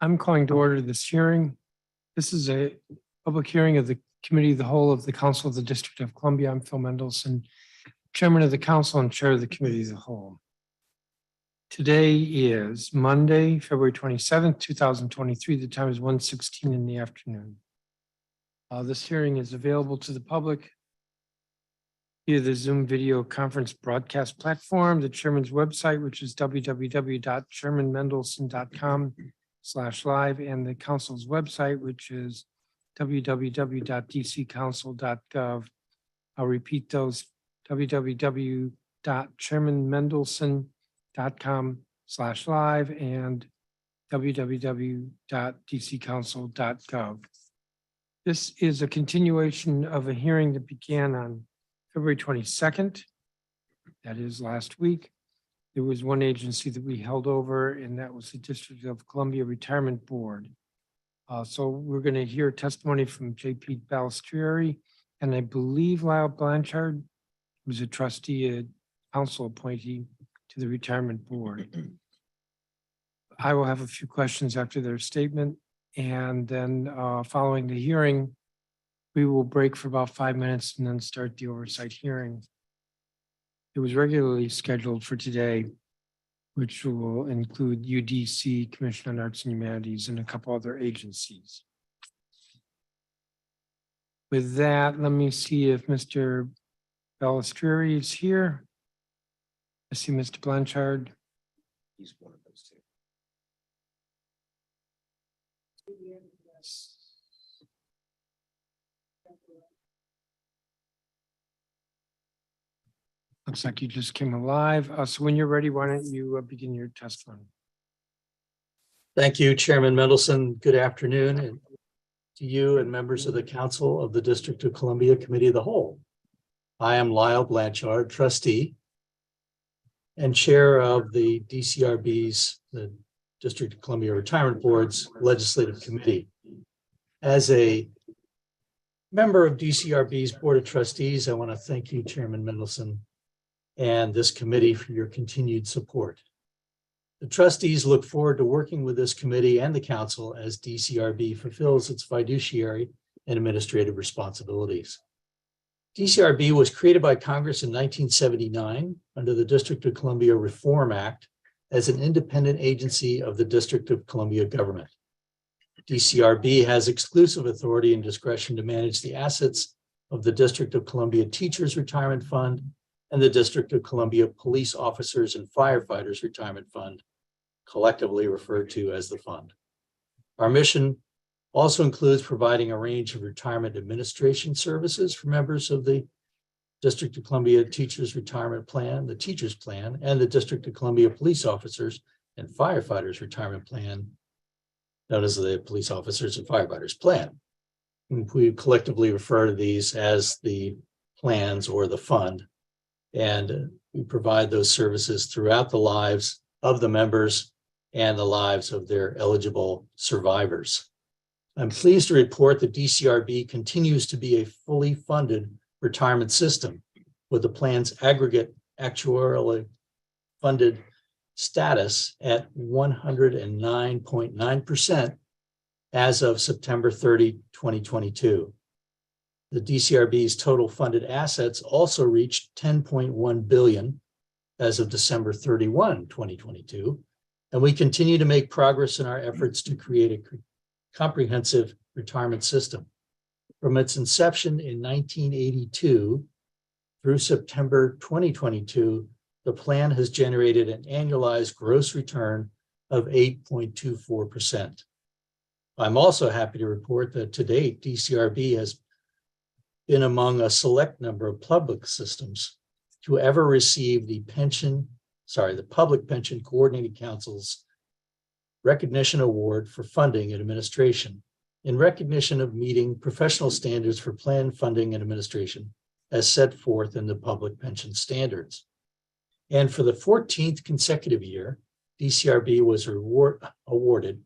I'm calling to order this hearing. This is a public hearing of the Committee of the Whole of the Council of the District of Columbia. I'm Phil Mendelson, Chairman of the Council and Chair of the Committee of the Whole. Today is Monday, February 27th, 2023. The time is 1:16 in the afternoon. This hearing is available to the public via the Zoom video conference broadcast platform, the chairman's website, which is www.chairmanmendelson.com/live, and the council's website, which is www.dccouncil.gov. I'll repeat those: www.chairmanmendelson.com/live and www.dccouncil.gov. This is a continuation of a hearing that began on February 22nd. That is last week. There was one agency that we held over, and that was the District of Columbia Retirement Board. So we're going to hear testimony from J.P. Balistrieri, and I believe Lyle Blanchard was a trustee, a council appointee to the Retirement Board. I will have a few questions after their statement, and then following the hearing, we will break for about 5 minutes and then start the oversight hearing. It was regularly scheduled for today, which will include UDC, Commission on Arts and Humanities, and a couple other agencies. With that, let me see if Mr. Balistrieri is here. I see Mr. Blanchard. He's one of those two. Looks like you just came alive. So when you're ready, why don't you begin your testimony? Thank you, Chairman Mendelson. Good afternoon and to you and members of the Council of the District of Columbia Committee of the Whole. I am Lyle Blanchard, trustee and chair of the DCRB's, the District of Columbia Retirement Board's Legislative Committee. As a member of DCRB's Board of Trustees, I want to thank you, Chairman Mendelson, and this committee for your continued support. The trustees look forward to working with this committee and the council as DCRB fulfills its fiduciary and administrative responsibilities. DCRB was created by Congress in 1979 under the District of Columbia Reform Act as an independent agency of the District of Columbia government. DCRB has exclusive authority and discretion to manage the assets of the District of Columbia Teachers Retirement Fund and the District of Columbia Police Officers and Firefighters Retirement Fund, collectively referred to as the fund. Our mission also includes providing a range of retirement administration services for members of the District of Columbia Teachers Retirement Plan, the Teachers Plan, and the District of Columbia Police Officers and Firefighters Retirement Plan, known as the Police Officers and Firefighters Plan. And we collectively refer to these as the plans or the fund. And we provide those services throughout the lives of the members and the lives of their eligible survivors. I'm pleased to report that DCRB continues to be a fully funded retirement system with the plan's aggregate actuarially funded status at 109.9% as of September 30, 2022. The DCRB's total funded assets also reached $10.1 billion as of December 31, 2022, and we continue to make progress in our efforts to create a comprehensive retirement system. From its inception in 1982 through September 2022, the plan has generated an annualized gross return of 8.24%. I'm also happy to report that to date, DCRB has been among a select number of public systems to ever receive the Public Pension Coordinating Council's Recognition Award for Funding and Administration in recognition of meeting professional standards for plan funding and administration as set forth in the Public Pension Standards. And for the 14th consecutive year, DCRB was awarded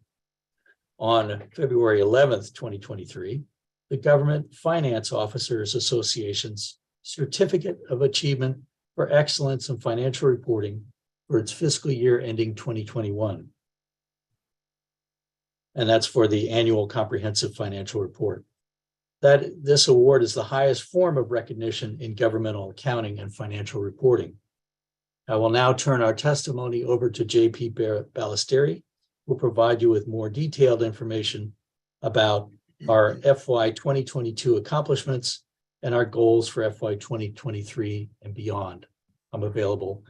on February 11th, 2023, the Government Finance Officers Association's Certificate of Achievement for Excellence in Financial Reporting for its fiscal year ending 2021. and that's for the annual comprehensive financial report. This award is the highest form of recognition in governmental accounting and financial reporting. I will now turn our testimony over to JP Ballestieri, who will provide you with more detailed information about our FY 2022 accomplishments and our goals for FY 2023 and beyond. I'm available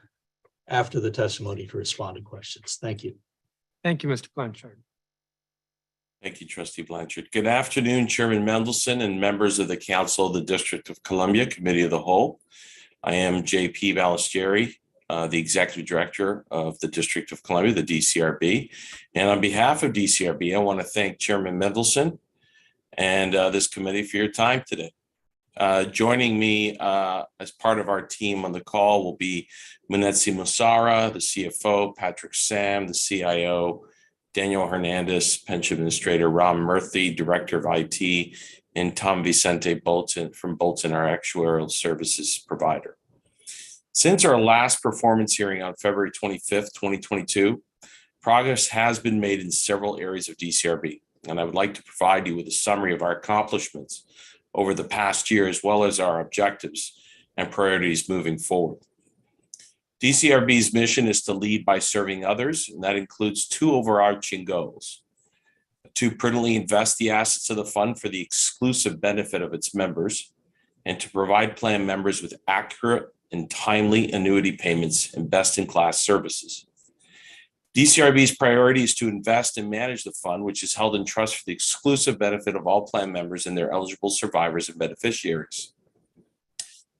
after the testimony to respond to questions. Thank you. Thank you, Mr. Blanchard. Thank you, Trustee Blanchard. Good afternoon, Chairman Mendelson and members of the Council of the District of Columbia Committee of the Whole. I am JP Ballestieri, the Executive Director of the District of Columbia, the DCRB. And on behalf of DCRB, I want to thank Chairman Mendelson and this committee for your time today. Joining me as part of our team on the call will be Munetsi Musara, the CFO, Patrick Sam, the CIO, Daniel Hernandez, Pension Administrator, Ram Murthy, Director of IT, and Tom Vicente Bolton from Bolton, our actuarial services provider. Since our last performance hearing on February 25th, 2022, progress has been made in several areas of DCRB, and I would like to provide you with a summary of our accomplishments over the past year, as well as our objectives and priorities moving forward. DCRB's mission is to lead by serving others, and that includes two overarching goals: to prudently invest the assets of the fund for the exclusive benefit of its members, and to provide plan members with accurate and timely annuity payments and best-in-class services. DCRB's priority is to invest and manage the fund, which is held in trust for the exclusive benefit of all plan members and their eligible survivors and beneficiaries.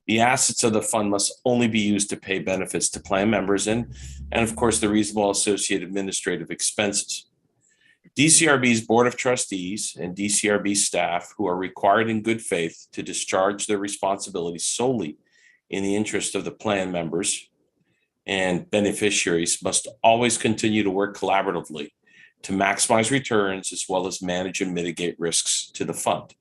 The assets of the fund must only be used to pay benefits to plan members and of course, the reasonable associated administrative expenses. DCRB's Board of Trustees and DCRB staff, who are required in good faith to discharge their responsibilities solely in the interest of the plan members and beneficiaries, must always continue to work collaboratively to maximize returns as well as manage and mitigate risks to the fund.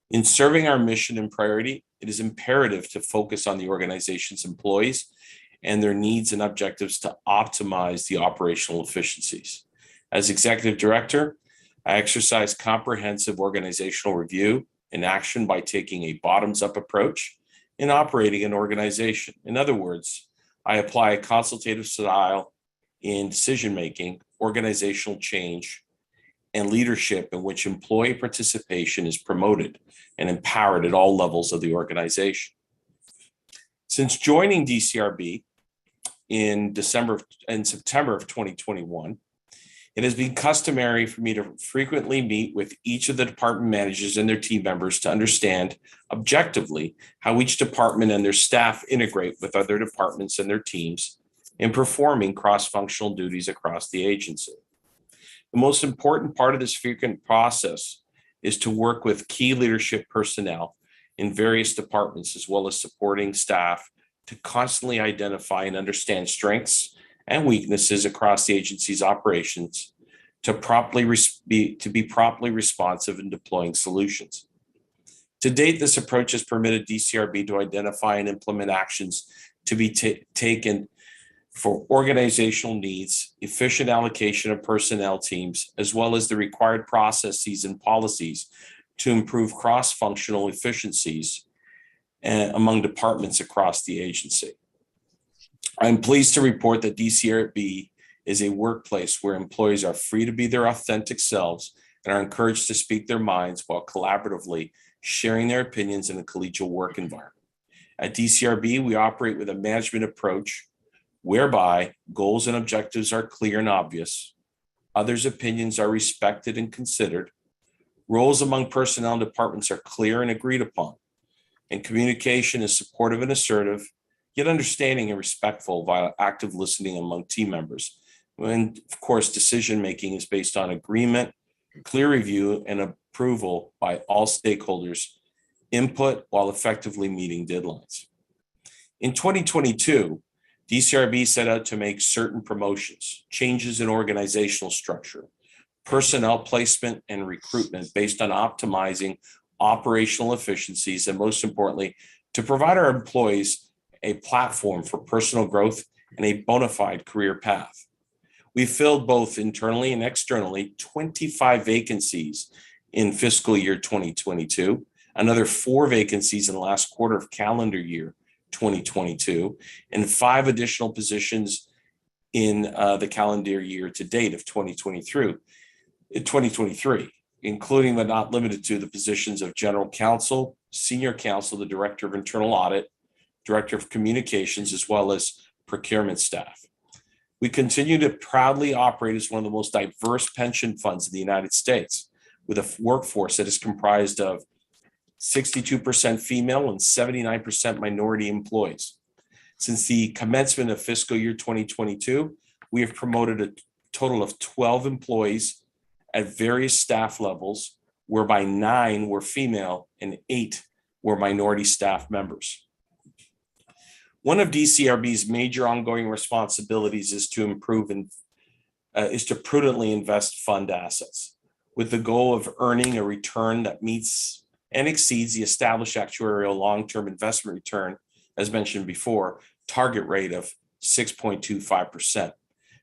In serving our mission and priority, it is imperative to focus on the organization's employees and their needs and objectives to optimize the operational efficiencies. As Executive Director, I exercise comprehensive organizational review and action by taking a bottoms-up approach in operating an organization. In other words, I apply a consultative style in decision-making, organizational change, and leadership in which employee participation is promoted and empowered at all levels of the organization. Since joining DCRB in September of 2021, it has been customary for me to frequently meet with each of the department managers and their team members to understand objectively how each department and their staff integrate with other departments and their teams in performing cross-functional duties across the agency. The most important part of this frequent process is to work with key leadership personnel in various departments, as well as supporting staff, to constantly identify and understand strengths and weaknesses across the agency's operations to be properly responsive in deploying solutions. To date, this approach has permitted DCRB to identify and implement actions to be taken for organizational needs, efficient allocation of personnel teams, as well as the required processes and policies to improve cross-functional efficiencies among departments across the agency. I'm pleased to report that DCRB is a workplace where employees are free to be their authentic selves and are encouraged to speak their minds while collaboratively sharing their opinions in a collegial work environment. At DCRB, we operate with a management approach whereby goals and objectives are clear and obvious, others' opinions are respected and considered, roles among personnel and departments are clear and agreed upon, and communication is supportive and assertive, yet understanding and respectful via active listening among team members. And of course, decision-making is based on agreement, clear review, and approval by all stakeholders' input while effectively meeting deadlines. In 2022, DCRB set out to make certain promotions, changes in organizational structure, personnel placement, and recruitment based on optimizing operational efficiencies, and most importantly, to provide our employees a platform for personal growth and a bona fide career path. We filled both internally and externally 25 vacancies in fiscal year 2022, another 4 vacancies in the last quarter of calendar year 2022, and 5 additional positions in the calendar year to date of 2023, including but not limited to the positions of general counsel, senior counsel, the director of internal audit, director of communications, as well as procurement staff. We continue to proudly operate as one of the most diverse pension funds in the United States, with a workforce that is comprised of 62% female and 79% minority employees. Since the commencement of fiscal year 2022, we have promoted a total of 12 employees at various staff levels, whereby 9 were female and 8 were minority staff members. One of DCRB's major ongoing responsibilities is to prudently invest fund assets, with the goal of earning a return that meets and exceeds the established actuarial long-term investment return, as mentioned before, target rate of 6.25%.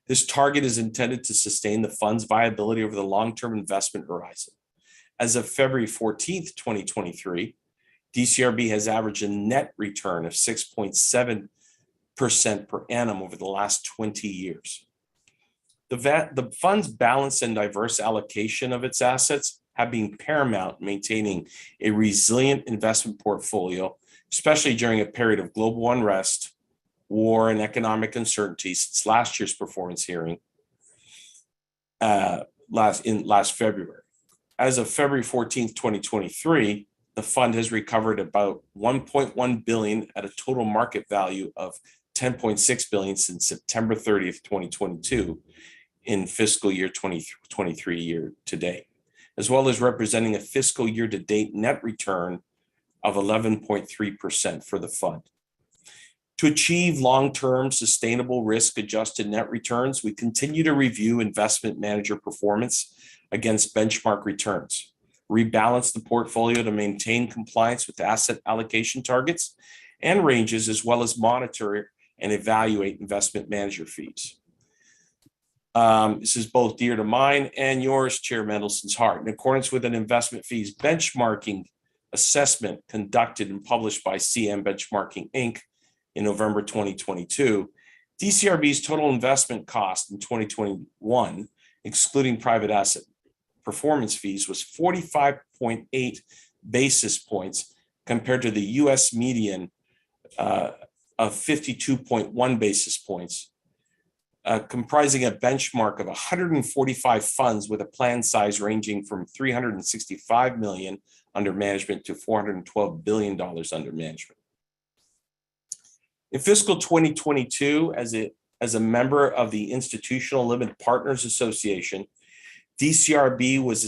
This target is intended to sustain the fund's viability over the long-term investment horizon. As of February 14th, 2023, DCRB has averaged a net return of 6.7% per annum over the last 20 years. The fund's balanced and diverse allocation of its assets have been paramount in maintaining a resilient investment portfolio, especially during a period of global unrest, war, and economic uncertainty since last year's performance hearing last February. As of February 14th, 2023, the fund has recovered about $1.1 billion at a total market value of $10.6 billion since September 30th, 2022 in fiscal year 2023 year to date, as well as representing a fiscal year to date net return of 11.3% for the fund. To achieve long-term sustainable risk-adjusted net returns, we continue to review investment manager performance against benchmark returns, rebalance the portfolio to maintain compliance with asset allocation targets and ranges, as well as monitor and evaluate investment manager fees. This is both dear to mine and yours, Chair Mendelson's heart. In accordance with an investment fees benchmarking assessment conducted and published by CM Benchmarking Inc. in November 2022, DCRB's total investment cost in 2021, excluding private asset performance fees, was 45.8 basis points compared to the US median of 52.1 basis points, comprising a benchmark of 145 funds with a plan size ranging from $365 million under management to $412 billion under management. In fiscal 2022, as a member of the Institutional Limited Partners Association, DCRB was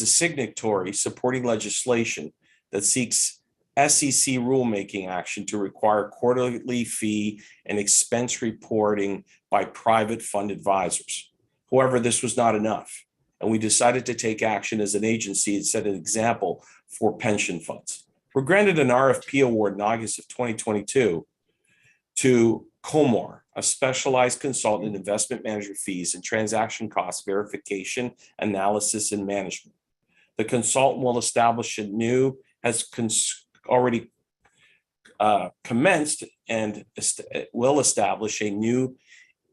a signatory supporting legislation that seeks SEC rulemaking action to require quarterly fee and expense reporting by private fund advisors. However, this was not enough, and we decided to take action as an agency and set an example for pension funds. We're granted an RFP award in August of 2022 to Comor, a specialized consultant in investment manager fees and transaction cost verification, analysis, and management. The consultant will establish already commenced and will establish a new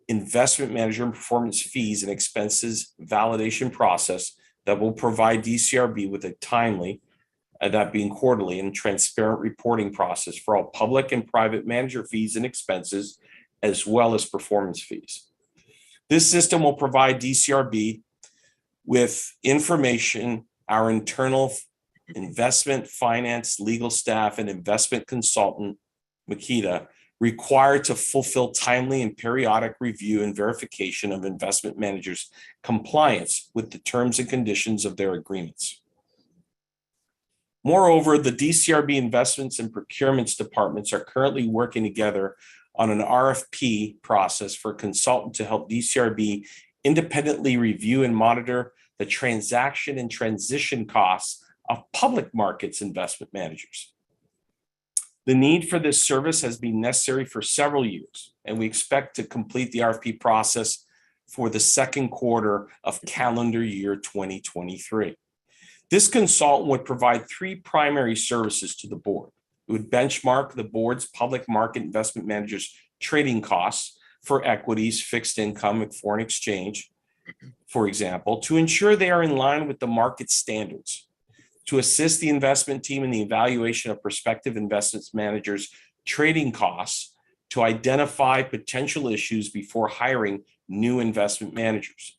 investment manager and performance fees and expenses validation process that will provide DCRB with a timely, that being quarterly, and transparent reporting process for all public and private manager fees and expenses, as well as performance fees. This system will provide DCRB with information our internal investment, finance, legal staff, and investment consultant, Makita, required to fulfill timely and periodic review and verification of investment managers' compliance with the terms and conditions of their agreements. Moreover, the DCRB investments and procurements departments are currently working together on an RFP process for a consultant to help DCRB independently review and monitor the transaction and transition costs of public markets investment managers. The need for this service has been necessary for several years, and we expect to complete the RFP process for the second quarter of calendar year 2023. This consultant would provide three primary services to the board. It would benchmark the board's public market investment managers' trading costs for equities, fixed income, and foreign exchange, for example, to ensure they are in line with the market standards, to assist the investment team in the evaluation of prospective investment managers' trading costs, to identify potential issues before hiring new investment managers,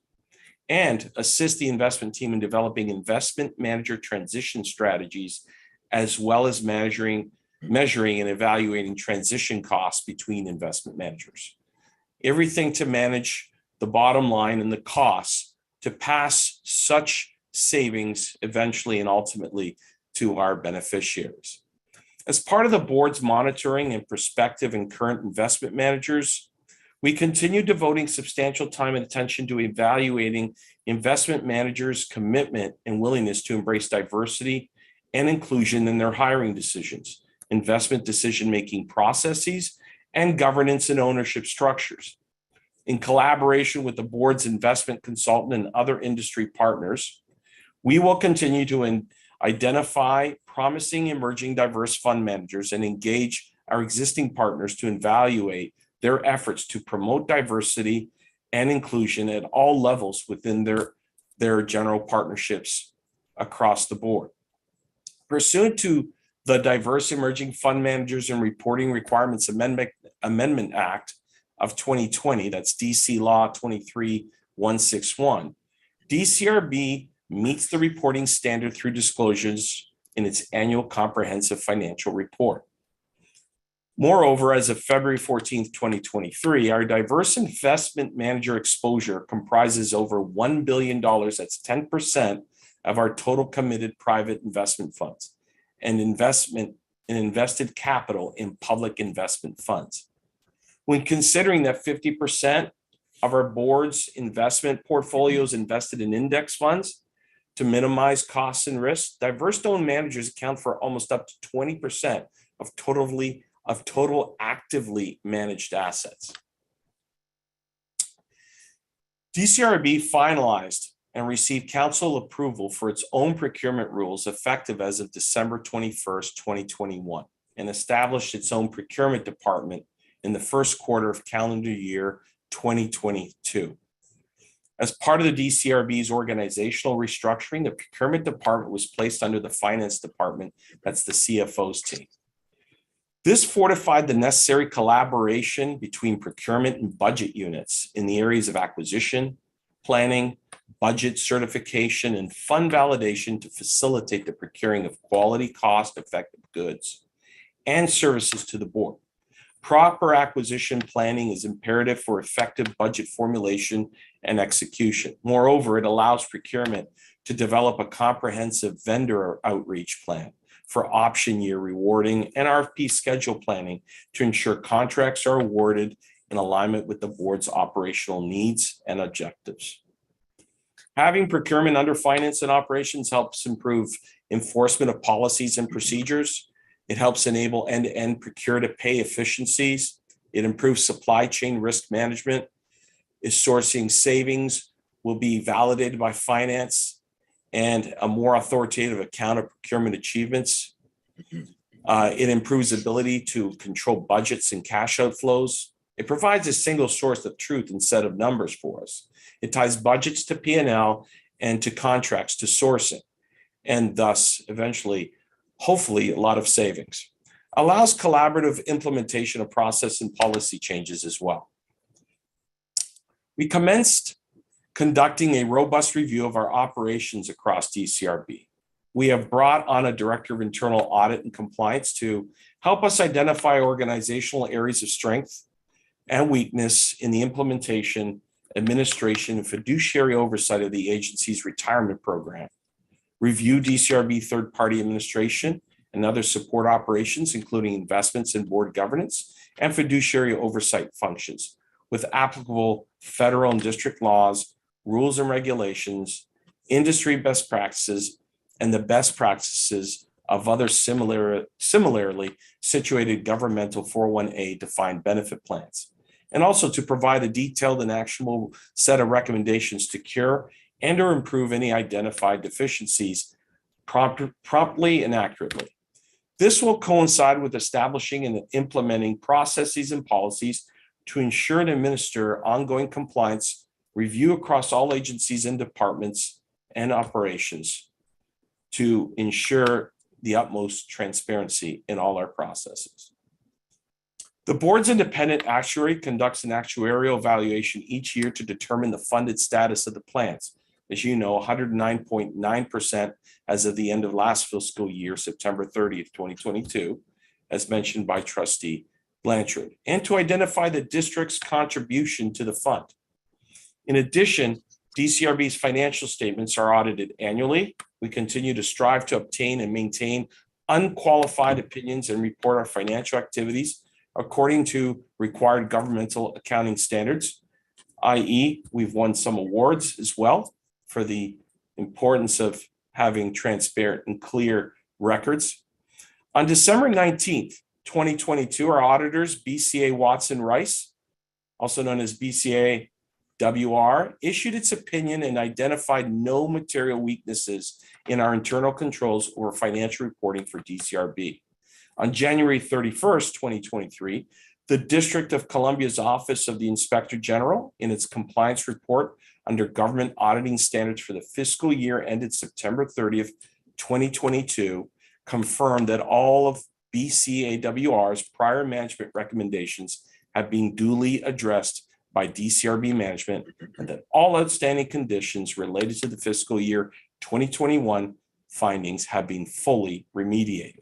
and assist the investment team in developing investment manager transition strategies, as well as measuring and evaluating transition costs between investment managers. Everything to manage the bottom line and the costs to pass such savings eventually and ultimately to our beneficiaries. As part of the board's monitoring and prospective and current investment managers, we continue devoting substantial time and attention to evaluating investment managers' commitment and willingness to embrace diversity and inclusion in their hiring decisions, investment decision-making processes, and governance and ownership structures. In collaboration with the board's investment consultant and other industry partners, we will continue to identify promising emerging diverse fund managers and engage our existing partners to evaluate their efforts to promote diversity and inclusion at all levels within their general partnerships across the board. Pursuant to the Diverse Emerging Fund Managers and Reporting Requirements Amendment Act of 2020, that's DC Law 23161, DCRB meets the reporting standard through disclosures in its annual comprehensive financial report. Moreover, as of February 14th, 2023, our diverse investment manager exposure comprises over $1 billion, that's 10% of our total committed private investment funds, and invested capital in public investment funds. When considering that 50% of our board's investment portfolios invested in index funds to minimize costs and risks, diverse-owned managers account for almost up to 20% of total actively managed assets. DCRB finalized and received council approval for its own procurement rules effective as of December 21st, 2021, and established its own procurement department in the first quarter of calendar year 2022. As part of the DCRB's organizational restructuring, the procurement department was placed under the finance department, that's the CFO's team. This fortified the necessary collaboration between procurement and budget units in the areas of acquisition, planning, budget certification, and fund validation to facilitate the procuring of quality, cost-effective goods and services to the board. Proper acquisition planning is imperative for effective budget formulation and execution. Moreover, it allows procurement to develop a comprehensive vendor outreach plan for option year rewarding and RFP schedule planning to ensure contracts are awarded in alignment with the board's operational needs and objectives. Having procurement under finance and operations helps improve enforcement of policies and procedures. It helps enable end-to-end procure-to-pay efficiencies. It improves supply chain risk management. Its sourcing savings will be validated by finance and a more authoritative account of procurement achievements. It improves ability to control budgets and cash outflows. It provides a single source of truth and set of numbers for us. It ties budgets to P&L and to contracts to sourcing, and thus eventually, hopefully, a lot of savings. Allows collaborative implementation of process and policy changes as well. We commenced conducting a robust review of our operations across DCRB. We have brought on a director of internal audit and compliance to help us identify organizational areas of strength and weakness in the implementation, administration, and fiduciary oversight of the agency's retirement program, review DCRB third-party administration and other support operations, including investments in board governance and fiduciary oversight functions, with applicable federal and district laws, rules and regulations, industry best practices, and the best practices of other similarly situated governmental 401(a) defined benefit plans, and also to provide a detailed and actionable set of recommendations to cure and or improve any identified deficiencies promptly and accurately. This will coincide with establishing and implementing processes and policies to ensure and administer ongoing compliance review across all agencies and departments and operations to ensure the utmost transparency in all our processes. The board's independent actuary conducts an actuarial evaluation each year to determine the funded status of the plans. As you know, 109.9% as of the end of last fiscal year, September 30th, 2022, as mentioned by Trustee Blanchard, and to identify the district's contribution to the fund. In addition, DCRB's financial statements are audited annually. We continue to strive to obtain and maintain unqualified opinions and report our financial activities according to required governmental accounting standards, i.e., we've won some awards as well for the importance of having transparent and clear records. On December 19th, 2022, our auditors, BCA Watson Rice, also known as BCA WR, issued its opinion and identified no material weaknesses in our internal controls or financial reporting for DCRB. On January 31st, 2023, the District of Columbia's Office of the Inspector General, in its compliance report under government auditing standards for the fiscal year ended September 30th, 2022, confirmed that all of BCAWR's prior management recommendations have been duly addressed by DCRB management, and that all outstanding conditions related to the fiscal year 2021 findings have been fully remediated.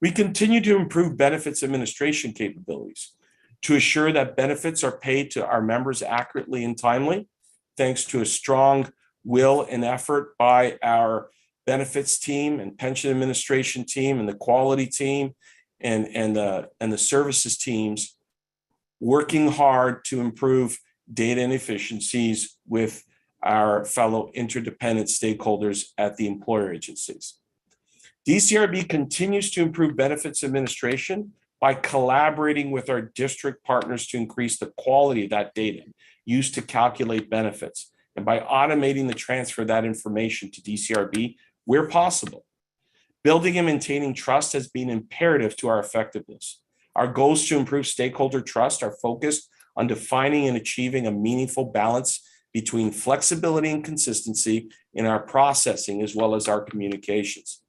We continue to improve benefits administration capabilities to assure that benefits are paid to our members accurately and timely, thanks to a strong will and effort by our benefits team and pension administration team and the quality team and the services teams working hard to improve data and efficiencies with our fellow interdependent stakeholders at the employer agencies. DCRB continues to improve benefits administration by collaborating with our district partners to increase the quality of that data used to calculate benefits, and by automating the transfer of that information to DCRB where possible. Building and maintaining trust has been imperative to our effectiveness. Our goals to improve stakeholder trust are focused on defining and achieving a meaningful balance between flexibility and consistency in our processing as well as our communications.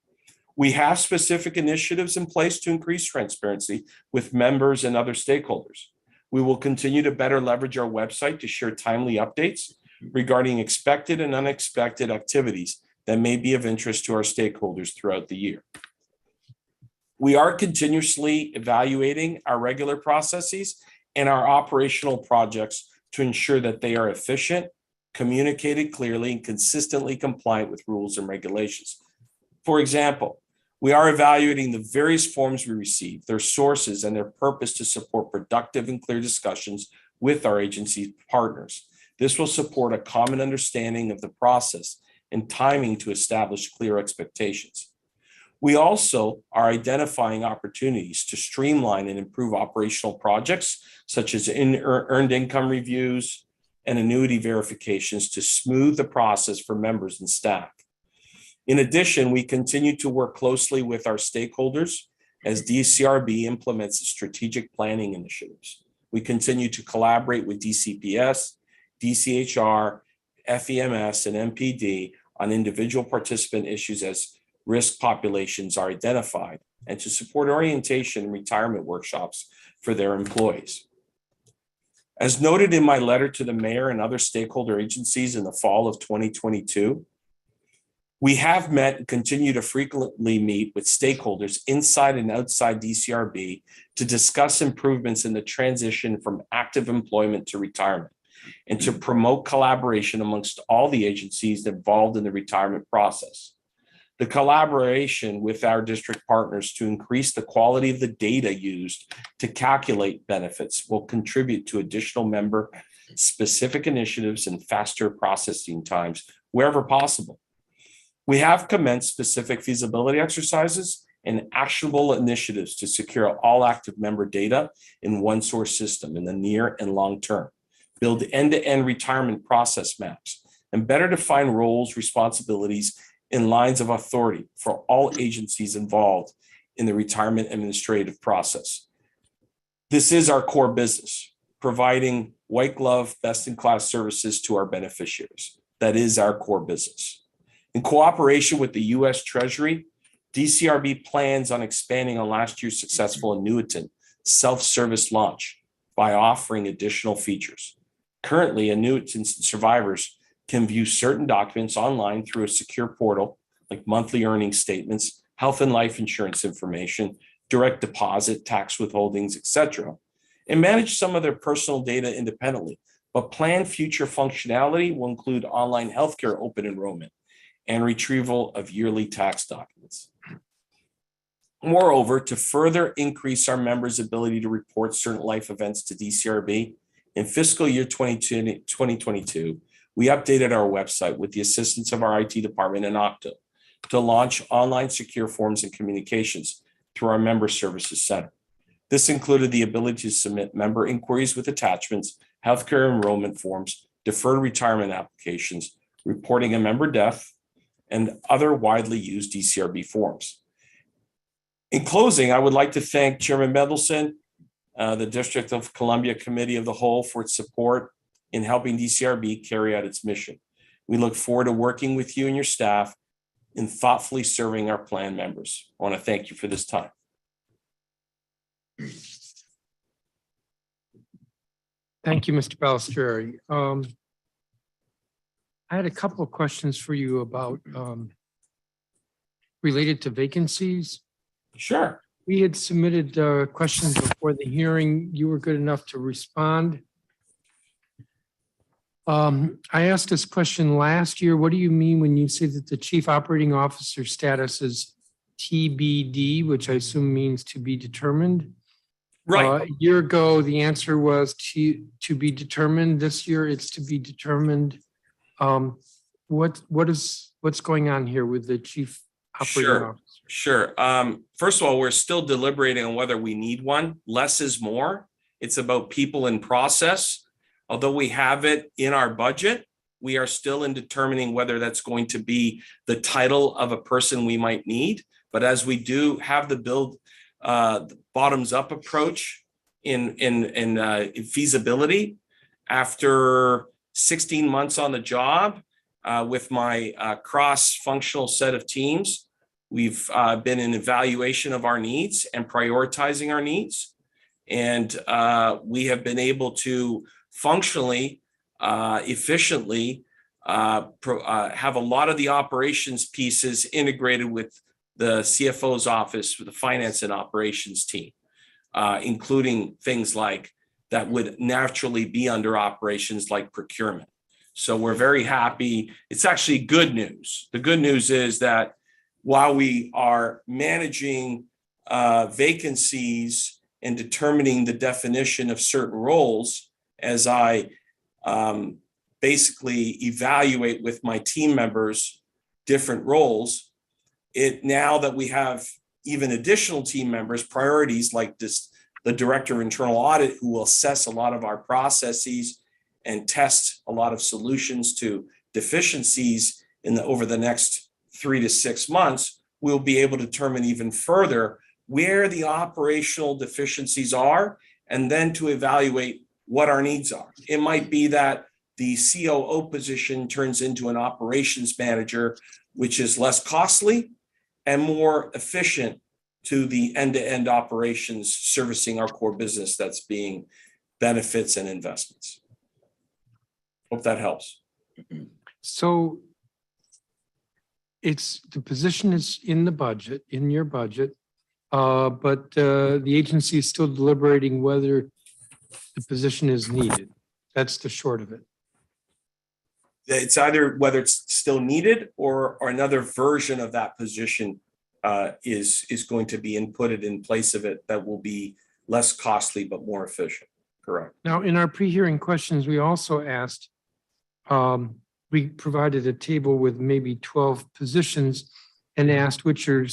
We have specific initiatives in place to increase transparency with members and other stakeholders. We will continue to better leverage our website to share timely updates regarding expected and unexpected activities that may be of interest to our stakeholders throughout the year. We are continuously evaluating our regular processes and our operational projects to ensure that they are efficient, communicated clearly, and consistently compliant with rules and regulations. For example, we are evaluating the various forms we receive, their sources, and their purpose to support productive and clear discussions with our agency partners. This will support a common understanding of the process and timing to establish clear expectations. We also are identifying opportunities to streamline and improve operational projects, such as earned income reviews and annuity verifications, to smooth the process for members and staff. In addition, we continue to work closely with our stakeholders as DCRB implements strategic planning initiatives. We continue to collaborate with DCPS, DCHR, FEMS, and MPD on individual participant issues as risk populations are identified, and to support orientation and retirement workshops for their employees. As noted in my letter to the mayor and other stakeholder agencies in the fall of 2022, we have met and continue to frequently meet with stakeholders inside and outside DCRB to discuss improvements in the transition from active employment to retirement, and to promote collaboration amongst all the agencies involved in the retirement process. The collaboration with our district partners to increase the quality of the data used to calculate benefits will contribute to additional member-specific initiatives and faster processing times wherever possible. We have commenced specific feasibility exercises and actionable initiatives to secure all active member data in one source system in the near and long term, build end-to-end retirement process maps, and better define roles, responsibilities, and lines of authority for all agencies involved in the retirement administrative process. This is our core business, providing white glove, best-in-class services to our beneficiaries. That is our core business. In cooperation with the U.S. Treasury, DCRB plans on expanding on last year's successful annuitant self-service launch by offering additional features. Currently, annuitants and survivors can view certain documents online through a secure portal like monthly earnings statements, health and life insurance information, direct deposit, tax withholdings, etc., and manage some of their personal data independently. But planned future functionality will include online healthcare open enrollment and retrieval of yearly tax documents. Moreover, to further increase our members' ability to report certain life events to DCRB, in fiscal year 2022, we updated our website with the assistance of our IT department and Okta to launch online secure forms and communications through our member services center. This included the ability to submit member inquiries with attachments, healthcare enrollment forms, deferred retirement applications, reporting a member death, and other widely used DCRB forms. In closing, I would like to thank Chairman Mendelson, the District of Columbia Committee of the Whole for its support in helping DCRB carry out its mission. We look forward to working with you and your staff in thoughtfully serving our plan members. I want to thank you for this time. Thank you, Mr. Balistreri. I had a couple of questions for you about related to vacancies. Sure. We had submitted questions before the hearing. You were good enough to respond. I asked this question last year. What do you mean when you say that the chief operating officer status is TBD, which I assume means to be determined? Right. A year ago, the answer was to be determined. This year, it's to be determined. What's going on here with the chief operating officer? Sure. First of all, we're still deliberating on whether we need one. Less is more. It's about people and process. Although we have it in our budget, we are still in determining whether that's going to be the title of a person we might need. But as we do have the build bottoms up approach in feasibility, after 16 months on the job with my cross-functional set of teams, we've been in evaluation of our needs and prioritizing our needs. And we have been able to functionally, efficiently have a lot of the operations pieces integrated with the CFO's office, with the finance and operations team, including things like that would naturally be under operations like procurement. So we're very happy. It's actually good news. The good news is that while we are managing vacancies and determining the definition of certain roles, as I basically evaluate with my team members different roles, now that we have even additional team members, priorities like this, the director of internal audit, who will assess a lot of our processes and test a lot of solutions to deficiencies over the next 3 to 6 months, we'll be able to determine even further where the operational deficiencies are, and then to evaluate what our needs are. It might be that the COO position turns into an operations manager, which is less costly and more efficient to the end-to-end operations servicing our core business, that's being benefits and investments. Hope that helps. So the position is in the budget, in your budget, but the agency is still deliberating whether the position is needed. That's the short of it. It's either whether it's still needed or another version of that position is going to be inputted in place of it that will be less costly but more efficient. Correct. Now, in our pre-hearing questions, we also asked, we provided a table with maybe 12 positions and asked which are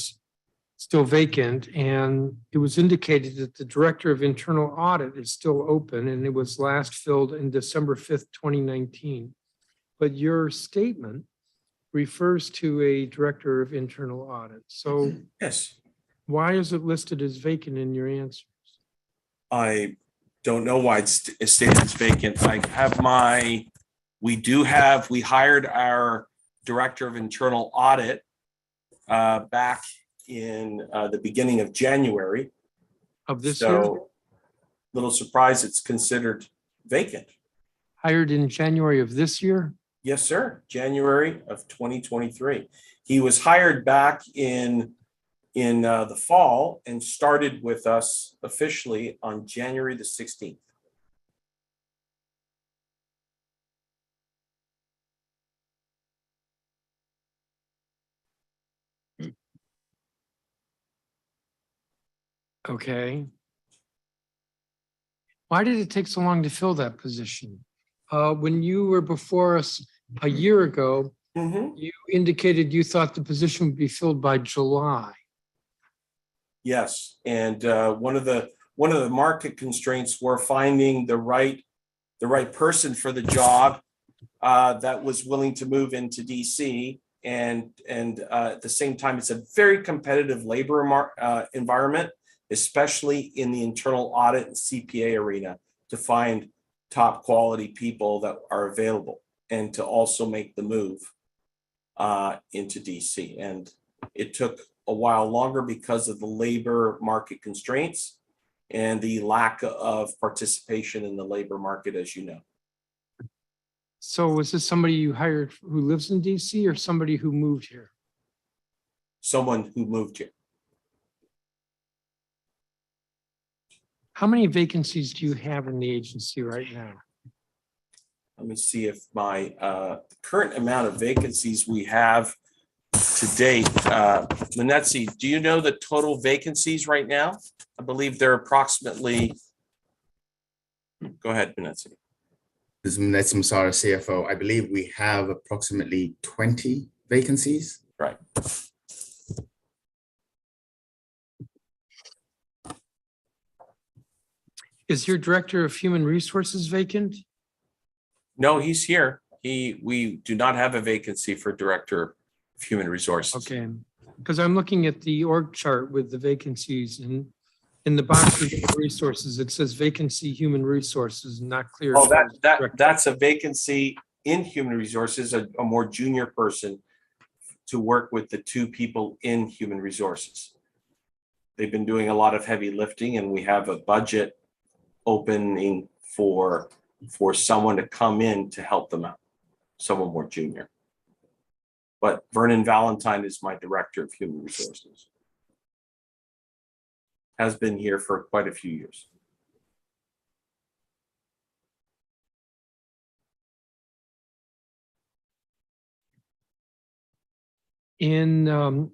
still vacant, and it was indicated that the Director of Internal Audit is still open, and it was last filled in December 5th, 2019. But your statement refers to a Director of Internal Audit. So Yes. why is it listed as vacant in your answers? I don't know why it's stated as vacant. We hired our Director of Internal Audit back in the beginning of January. Of this year? So little surprise it's considered vacant. Hired in January of this year? Yes, sir. January of 2023. He was hired back in the fall and started with us officially on January the 16th. Okay. Why did it take so long to fill that position? When you were before us a year ago, you indicated you thought the position would be filled by July. Yes, and one of the market constraints were finding the right person for the job that was willing to move into DC, and at the same time, it's a very competitive labor environment, especially in the internal audit and CPA arena, to find top quality people that are available and to also make the move into DC. And it took a while longer because of the labor market constraints and the lack of participation in the labor market, as you know. So was this somebody you hired who lives in DC or somebody who moved here? Someone who moved here. How many vacancies do you have in the agency right now? Let me see if my current amount of vacancies we have to date. Manetzi, do you know the total vacancies right now? I believe they're approximately. Go ahead, Manetzi. This is Manetzi Musara, CFO. I believe we have approximately 20 vacancies. Right. Is your Director of Human Resources vacant? No, he's here. We do not have a vacancy for Director of Human Resources. Okay, because I'm looking at the org chart with the vacancies, and in the box for human resources, it says vacancy human resources, not clear. Oh, that's a vacancy in human resources, a more junior person to work with the two people in human resources. They've been doing a lot of heavy lifting, and we have a budget opening for someone to come in to help them out, someone more junior. But Vernon Valentine is my Director of Human Resources. Has been here for quite a few years. In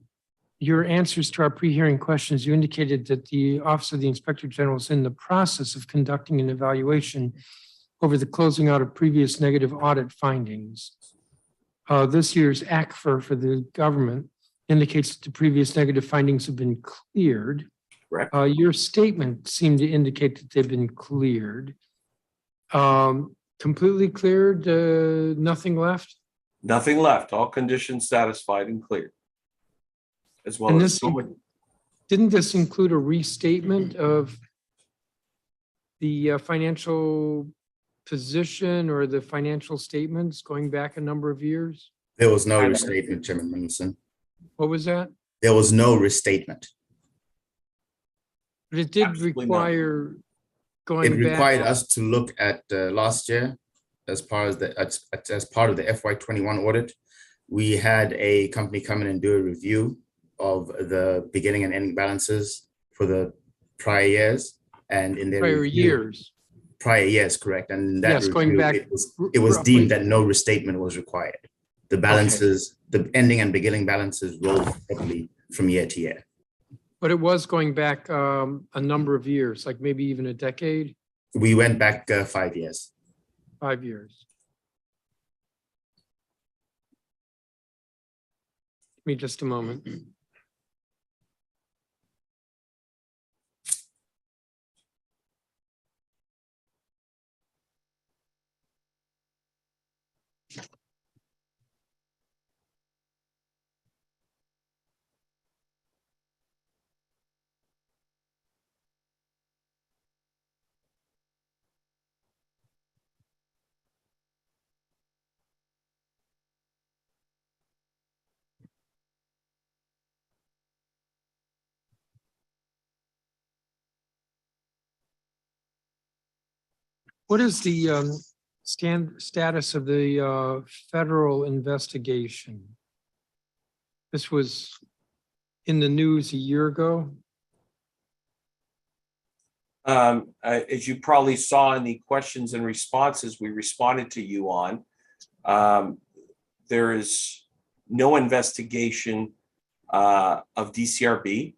your answers to our pre-hearing questions, you indicated that the Office of the Inspector General is in the process of conducting an evaluation over the closing out of previous negative audit findings. This year's ACFR for the government indicates that the previous negative findings have been cleared. Correct. Your statement seemed to indicate that they've been cleared. Completely cleared, nothing left? Nothing left, all conditions satisfied and cleared. As well And as didn't this include a restatement of the financial position or the financial statements going back a number of years? There was no restatement, Chairman Mendelson. What was that? There was no restatement. But it did Absolutely require It going back. required us to look at last year as part of the FY21 audit. We had a company come in and do a review of the beginning and ending balances for the prior years, and in their Prior review, years. prior years, correct. And in that Yes, going review, back it was roughly. deemed that no restatement was required. The balances, the ending and beginning balances rolled properly from year to year. But it was going back a number of years, like maybe even a decade, We went back 5 years. 5 years. Give me just a moment. What is the status of the federal investigation? This was in the news a year ago. As you probably saw in the questions and responses we responded to you on, there is no investigation of DCRB.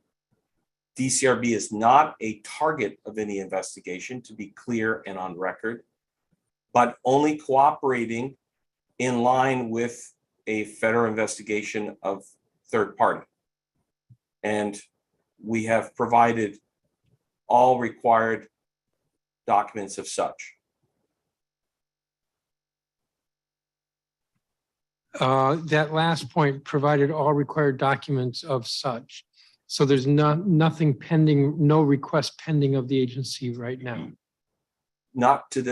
DCRB is not a target of any investigation, to be clear and on record, but only cooperating in line with a federal investigation of third party. And we have provided all required documents of such. That last point, provided all required documents of such. So there's nothing pending, no request pending of the agency right now. Not at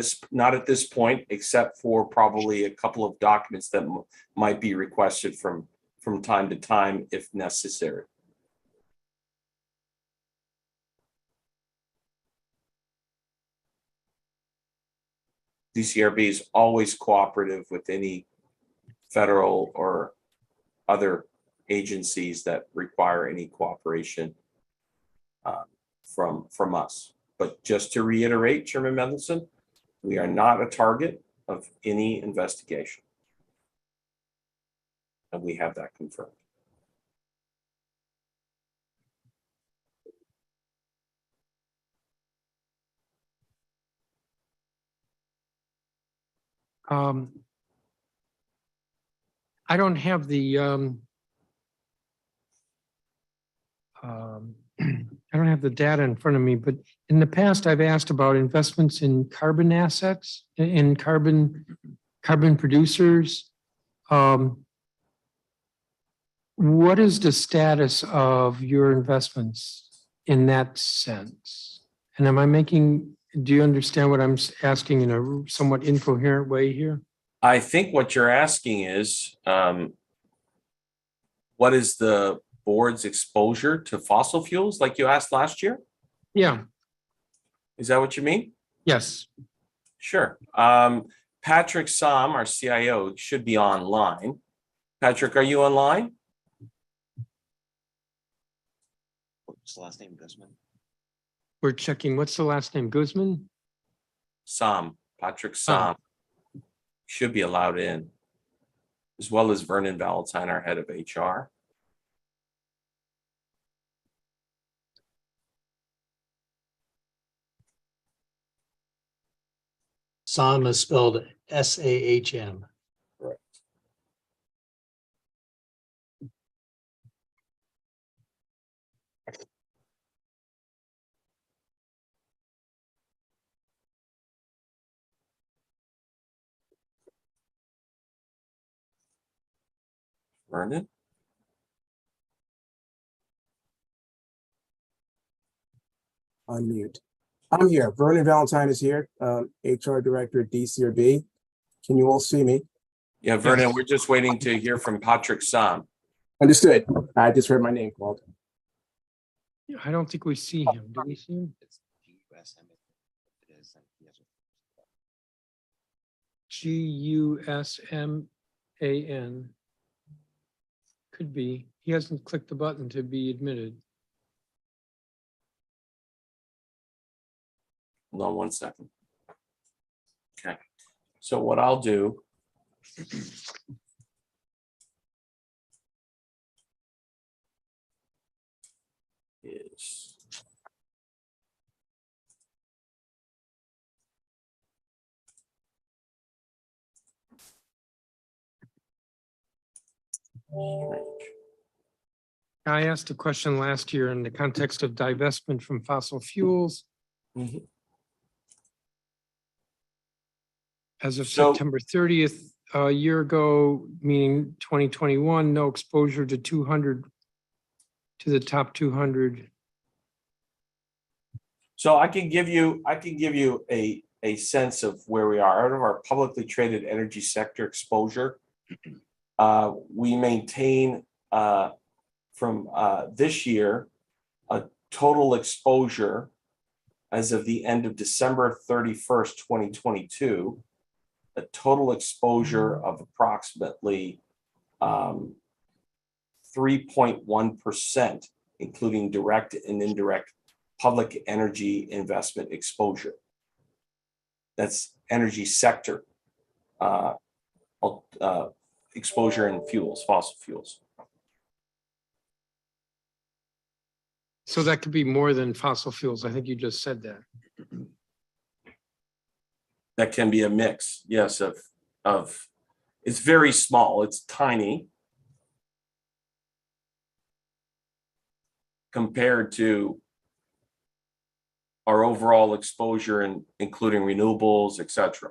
this point, except for probably a couple of documents that might be requested from time to time if necessary. DCRB is always cooperative with any federal or other agencies that require any cooperation from us. But just to reiterate, Chairman Mendelson, we are not a target of any investigation. And we have that confirmed. I don't have the I don't have the data in front of me, but in the past, I've asked about investments in carbon assets, in carbon producers. What is the status of your investments in that sense? And do you understand what I'm asking in a somewhat incoherent way here? I think what you're asking is, what is the board's exposure to fossil fuels, like you asked last year? Yeah. Is that what you mean? Yes. Sure. Patrick Som, our CIO, should be online. Patrick, are you online? What's the last name, Guzman? We're checking. What's the last name? Guzman? Som, Patrick Som. Should be allowed in, as well as Vernon Valentine, our head of HR. Sam is spelled S-A-H-M. Correct. Vernon? Unmute. I'm here. Vernon Valentine is here, HR Director at DCRB. Can you all see me? Yeah, Vernon, Yes. we're just waiting to hear from Patrick Som. Understood. I just heard my name called. I don't think we see him. Do we see him? It's GUSM. It is. And he has a- GUSMAN. Could be. He hasn't clicked the button to be admitted. Hold on 1 second. Okay, so what I'll do is I asked a question last year in the context of divestment from fossil fuels. Mhm. As of So- September 30th, a year ago, meaning 2021, no exposure to 200, to the top 200. So I can give you a sense of where we are. Out of our publicly traded energy sector exposure, we maintain from this year a total exposure as of the end of December 31st, 2022, a total exposure of approximately 3.1%, including direct and indirect public energy investment exposure. That's energy sector exposure in fuels, fossil fuels. So that could be more than fossil fuels. I think you just said that. That can be a mix, yes, of it's very small, it's tiny compared to our overall exposure and including renewables, et cetera.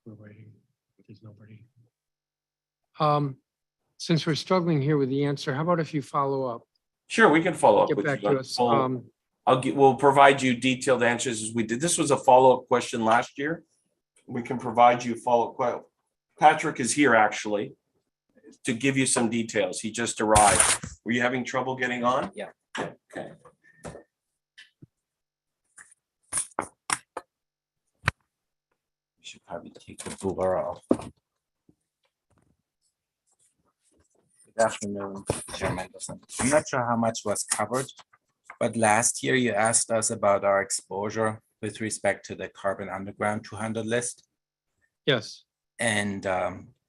We're waiting. There's nobody. Since we're struggling here with the answer, how about if you follow up? Sure, we can follow up Get with back you. to us. We'll provide you detailed answers as we did. This was a follow-up question last year. We can provide you follow-up question. Patrick is here actually to give you some details. He just arrived. Were you having trouble getting on? Yeah. Okay. Should probably take the blur off. Good afternoon, Chair Mendelson. I'm not sure how much was covered, but last year you asked us about our exposure with respect to the Carbon Underground 200 list. Yes. And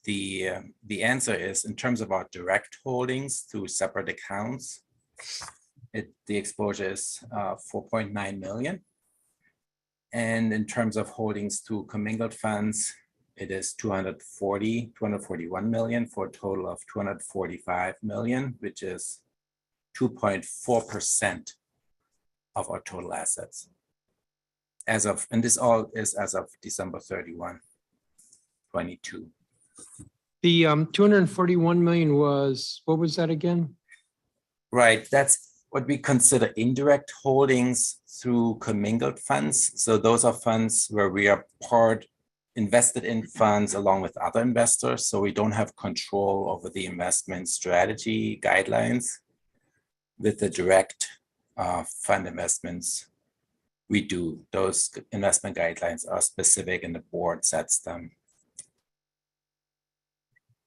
the answer is in terms of our direct holdings through separate accounts, the exposure is 4.9 million. And in terms of holdings through commingled funds, it is 241 million for a total of 245 million, which is 2.4% of our total assets. And this all is as of December 31, 22. The 241 million was, what was that again? Right, that's what we consider indirect holdings through commingled funds. So those are funds where we are invested in funds along with other investors. So we don't have control over the investment strategy guidelines. With the direct fund investments, we do. Those investment guidelines are specific and the board sets them.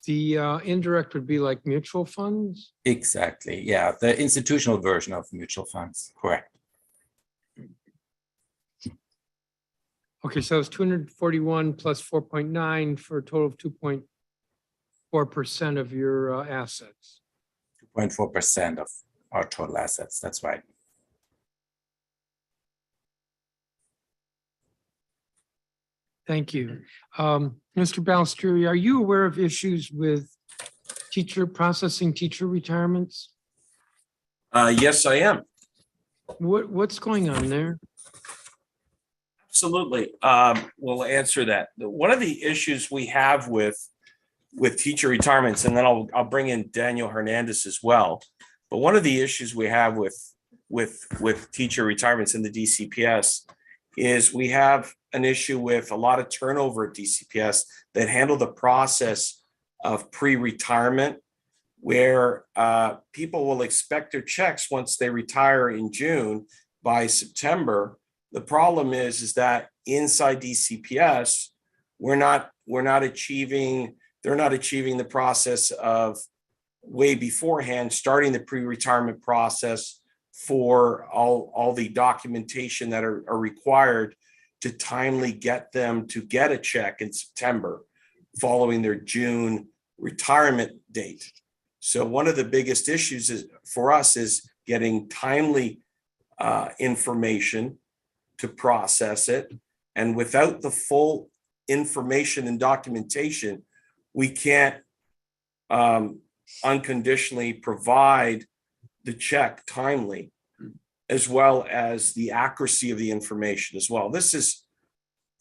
The indirect would be like mutual funds? Exactly, yeah, the institutional version of mutual funds, correct. Okay, so it's 241 plus 4.9 for a total of 2.4% of your assets. 2.4% of our total assets, that's right. Thank you. Mr. Balistrieri, are you aware of issues with processing teacher retirements? Yes, I am. What's going on there? Absolutely. We'll answer that. One of the issues we have with teacher retirements, and then I'll bring in Daniel Hernandez as well. But one of the issues we have with teacher retirements in the DCPS is we have an issue with a lot of turnover at DCPS that handle the process of pre-retirement, where people will expect their checks once they retire in June. By September, the problem is that inside DCPS, they're not achieving the process of way beforehand, starting the pre-retirement process for all the documentation that are required to timely get them to get a check in September following their June retirement date. So one of the biggest issues for us is getting timely information to process it. And without the full information and documentation, we can't unconditionally provide the check timely, as well as the accuracy of the information as well. This is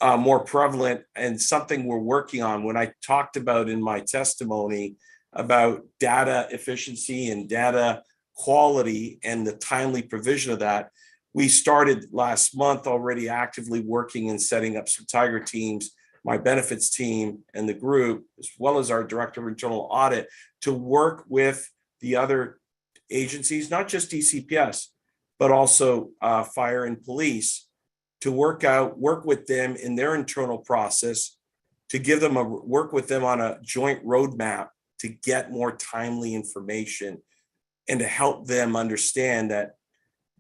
more prevalent and something we're working on. When I talked about in my testimony about data efficiency and data quality and the timely provision of that, we started last month already actively working and setting up some Tiger teams, my benefits team and the group, as well as our director of internal audit, to work with the other agencies, not just DCPS, but also fire and police, to work with them in their internal process, to give them work with them on a joint roadmap to get more timely information and to help them understand that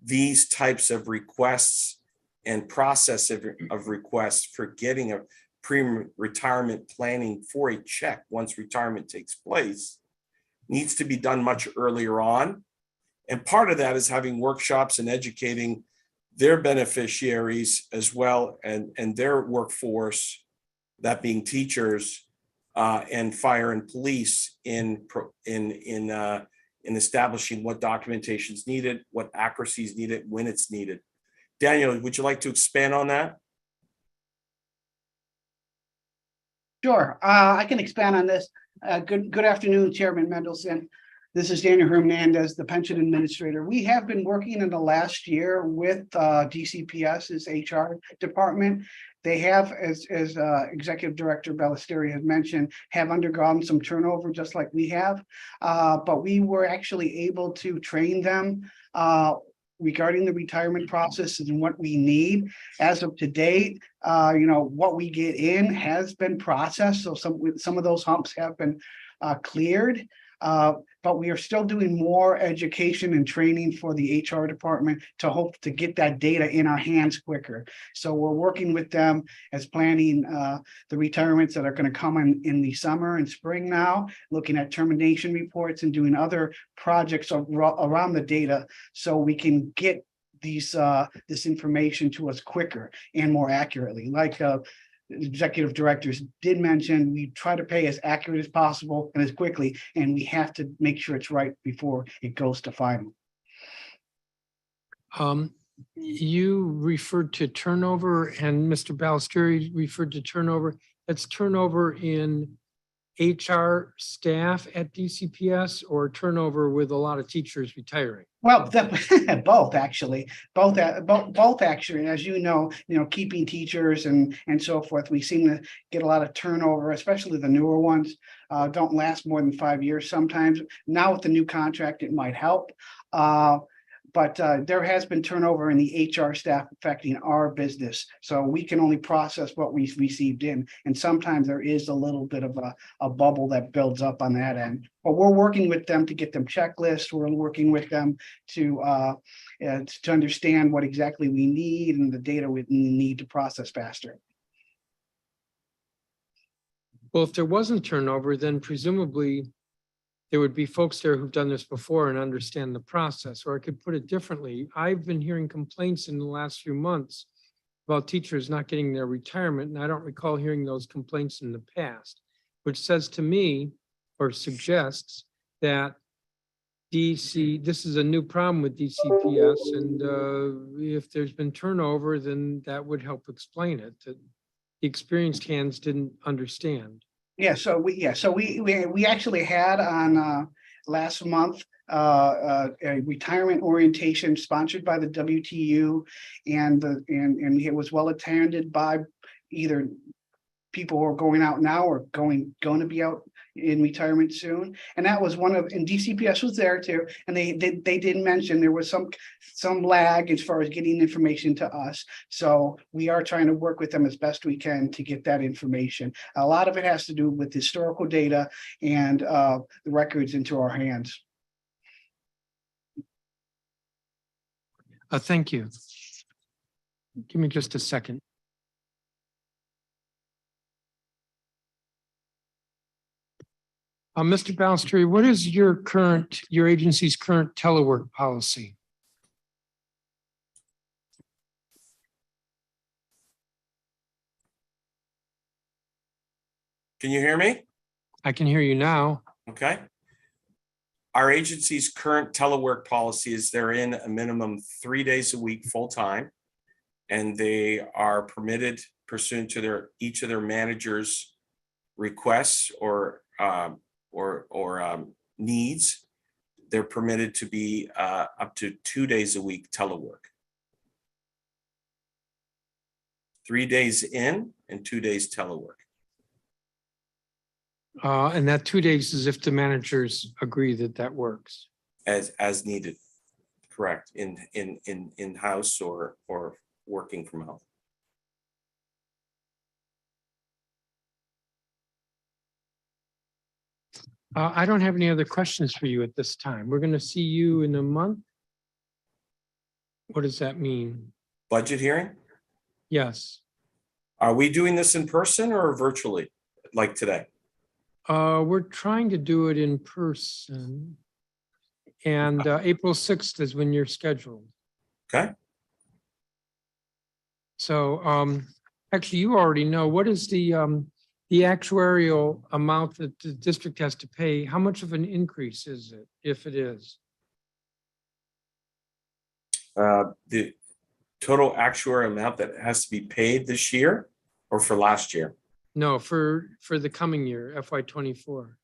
these types of requests and process of requests for getting a pre-retirement planning for a check once retirement takes place needs to be done much earlier on. And part of that is having workshops and educating their beneficiaries as well, and their workforce, that being teachers and fire and police, in establishing what documentation is needed, what accuracy is needed, when it's needed. Daniel, would you like to expand on that? Sure, I can expand on this. Good afternoon, Chairman Mendelson. This is Daniel Hernandez, the pension administrator. We have been working in the last year with DCPS's HR department. They have, as Executive Director Ballesteri has mentioned, have undergone some turnover just like we have. But we were actually able to train them regarding the retirement process and what we need. As of to date, what we get in has been processed. So some of those humps have been cleared. But we are still doing more education and training for the HR department to hope to get that data in our hands quicker. So we're working with them as planning the retirements that are going to come in the summer and spring now, looking at termination reports and doing other projects around the data so we can get these this information to us quicker and more accurately. Like executive directors did mention, we try to pay as accurate as possible and as quickly, and we have to make sure it's right before it goes to final. You referred to turnover, and Mr. Ballesteri referred to turnover. That's turnover in HR staff at DCPS, or turnover with a lot of teachers retiring? Well, both actually, both actually. As you know, keeping teachers and so forth. We seem to get a lot of turnover, especially the newer ones. Don't last more than 5 years sometimes. Now with the new contract, it might help. But there has been turnover in the HR staff affecting our business. So we can only process what we've received in. And sometimes there is a little bit of a bubble that builds up on that end. But we're working with them to get them checklists. We're working with them to understand what exactly we need and the data we need to process faster. Well, if there wasn't turnover, then presumably there would be folks there who've done this before and understand the process. Or I could put it differently. I've been hearing complaints in the last few months about teachers not getting their retirement, and I don't recall hearing those complaints in the past, which says to me, or suggests, that this is a new problem with DCPS, and if there's been turnover, then that would help explain it, that the experienced hands didn't understand. Yeah, so we actually had on last month a retirement orientation sponsored by the WTU, and it was well attended by either people who are going out now or going to be out in retirement soon. And that was and DCPS was there too. And they did mention there was some lag as far as getting information to us. So we are trying to work with them as best we can to get that information. A lot of it has to do with historical data and the records into our hands. Thank you. Give me just a second. Mr. Ballesteri, what is your agency's current telework policy? Can you hear me? I can hear you now. Okay. Our agency's current telework policy is they're in a minimum 3 days a week full-time, and they are permitted pursuant to each of their managers' requests or needs. They're permitted to be up to 2 days a week telework. 3 days in and 2 days telework. And that 2 days is if the managers agree that works. as needed. Correct, in-house or working from home. I don't have any other questions for you at this time. We're going to see you in a month. What does that mean? Budget hearing? Yes. Are we doing this in person or virtually, like today? We're trying to do it in person. And April 6th is when you're scheduled. Okay. So actually, you already know, what is the actuarial amount that the district has to pay? How much of an increase is it, if it is? The total actuarial amount that has to be paid this year or for last year? No, for the coming year, FY24.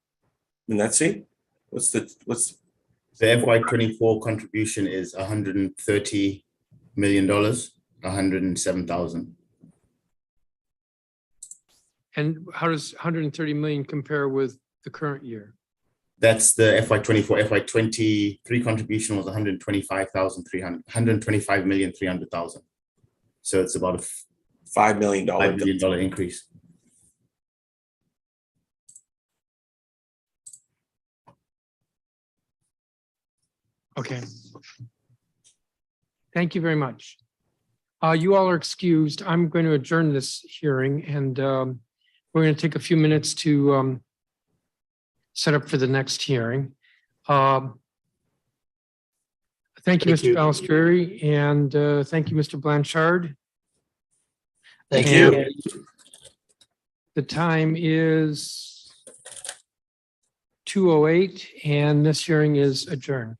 And let's see, what's The FY24 contribution is $130 million, 107,000. And how does 130 million compare with the current year? That's the FY24. FY23 contribution was 125,300,000. So it's about a $5 million. $5 million increase. Okay. Thank you very much. You all are excused. I'm going to adjourn this hearing, and we're going to take a few minutes to set up for the next hearing. Thank you, Thank Mr. you. Balistreri, and thank you, Mr. Blanchard. Thank And you. The time is 2:08, and this hearing is adjourned.